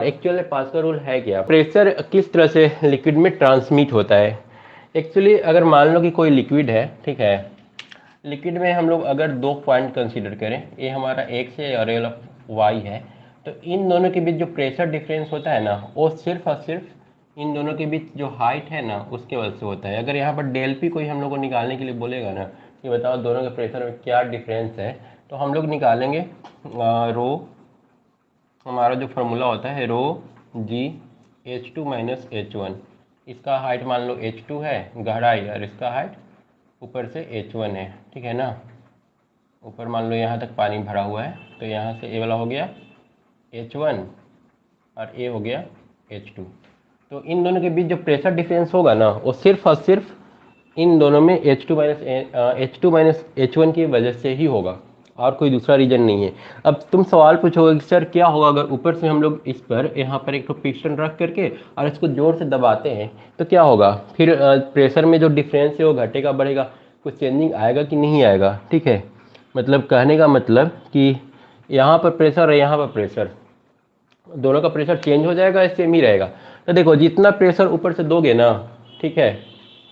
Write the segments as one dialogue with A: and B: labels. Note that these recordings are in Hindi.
A: एक्चुअली में पास्कल रूल है क्या, प्रेशर किस तरह से लिक्विड में ट्रांसमिट होता है। एक्चुअली अगर मान लो कि कोई लिक्विड है, ठीक है, लिक्विड में हम लोग अगर दो पॉइंट कंसीडर करें, ये हमारा एक्स है और ये वाई है, तो इन दोनों के बीच जो प्रेशर डिफरेंस होता है ना, वो सिर्फ और सिर्फ इन दोनों के बीच जो हाइट है ना उसके वजह से होता है। अगर यहाँ पर डेल पी कोई हम लोग को निकालने के लिए बोलेगा ना कि बताओ दोनों के प्रेशर में क्या डिफरेंस है, तो हम लोग निकालेंगे रो, हमारा जो फार्मूला होता है रो जी H2 माइनस H1। इसका हाइट मान लो H2 है गहराई, और इसका हाइट ऊपर से H1 है, ठीक है ना। ऊपर मान लो यहाँ तक पानी भरा हुआ है, तो यहाँ से ए वाला हो गया H1 और ए हो गया H2। तो इन दोनों के बीच जो प्रेशर डिफरेंस होगा ना वो सिर्फ और सिर्फ इन दोनों में H2 माइनस H1 की वजह से ही होगा, और कोई दूसरा रीजन नहीं है। अब तुम सवाल पूछोगे कि सर क्या होगा अगर ऊपर से हम लोग इस पर यहाँ पर एक तो पिस्टन रख करके और इसको जोर से दबाते हैं, तो क्या होगा फिर प्रेशर में जो डिफरेंस है वो घटेगा बढ़ेगा, कुछ चेंजिंग आएगा कि नहीं आएगा, ठीक है। मतलब कहने का मतलब कि यहाँ पर प्रेशर और यहाँ पर प्रेशर, दोनों का प्रेशर चेंज हो जाएगा, सेम ही रहेगा। तो देखो जितना प्रेशर ऊपर से दोगे ना, ठीक है,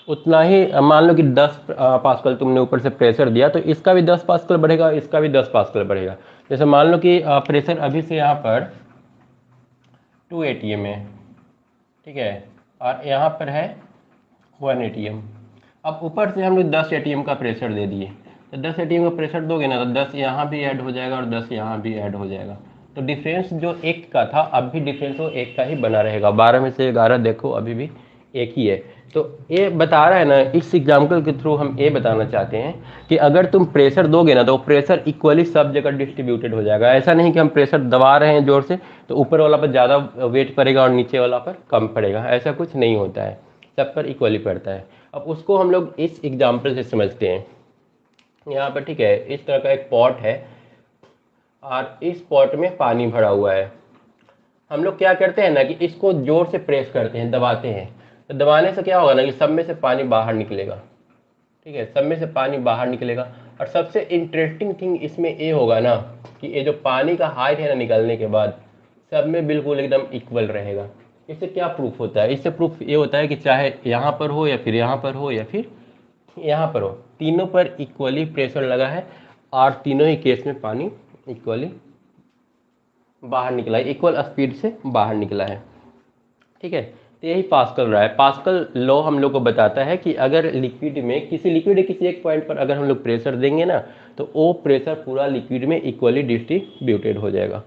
A: उतना ही मान लो कि 10 पास्कल तुमने ऊपर से प्रेशर दिया, तो इसका भी 10 पास्कल बढ़ेगा, इसका भी 10 पास्कल बढ़ेगा। जैसे मान लो कि प्रेशर अभी से यहाँ पर 2 ATM है, ठीक है, और यहाँ पर है 1 ATM। अब ऊपर से हम लोग 10 ATM का प्रेशर दे दिए, तो 10 ATM का प्रेशर दोगे ना तो 10 यहाँ भी ऐड हो जाएगा और 10 यहाँ भी ऐड हो जाएगा। तो डिफरेंस जो एक का था अब भी डिफरेंस वो एक का ही बना रहेगा। 12 में से 11 देखो अभी भी एक ही है। तो ये बता रहा है ना, इस एग्जाम्पल के थ्रू हम ये बताना चाहते हैं कि अगर तुम प्रेशर दोगे ना तो प्रेशर इक्वली सब जगह डिस्ट्रीब्यूटेड हो जाएगा। ऐसा नहीं कि हम प्रेशर दबा रहे हैं जोर से तो ऊपर वाला पर ज़्यादा वेट पड़ेगा और नीचे वाला पर कम पड़ेगा, ऐसा कुछ नहीं होता है, सब पर इक्वली पड़ता है। अब उसको हम लोग इस एग्जाम्पल से समझते हैं। यहाँ पर ठीक है, इस तरह का एक पॉट है और इस पॉट में पानी भरा हुआ है। हम लोग क्या करते हैं ना कि इसको जोर से प्रेस करते हैं, दबाते हैं। तो दबाने से क्या होगा ना कि सब में से पानी बाहर निकलेगा, ठीक है, सब में से पानी बाहर निकलेगा। और सबसे इंटरेस्टिंग थिंग इसमें ये होगा ना कि ये जो पानी का हाइट है ना निकलने के बाद सब में बिल्कुल एकदम इक्वल रहेगा। इससे क्या प्रूफ होता है, इससे प्रूफ ये होता है कि चाहे यहाँ पर हो या फिर यहाँ पर हो या फिर यहाँ पर हो, तीनों पर इक्वली प्रेशर लगा है और तीनों ही केस में पानी इक्वली बाहर निकला है, इक्वल स्पीड से बाहर निकला है, ठीक है। तो यही पास्कल रहा है। पास्कल लॉ हम लोग को बताता है कि अगर लिक्विड में किसी लिक्विड किसी एक पॉइंट पर अगर हम लोग प्रेशर देंगे ना तो वो प्रेशर पूरा लिक्विड में इक्वली डिस्ट्रीब्यूटेड हो जाएगा।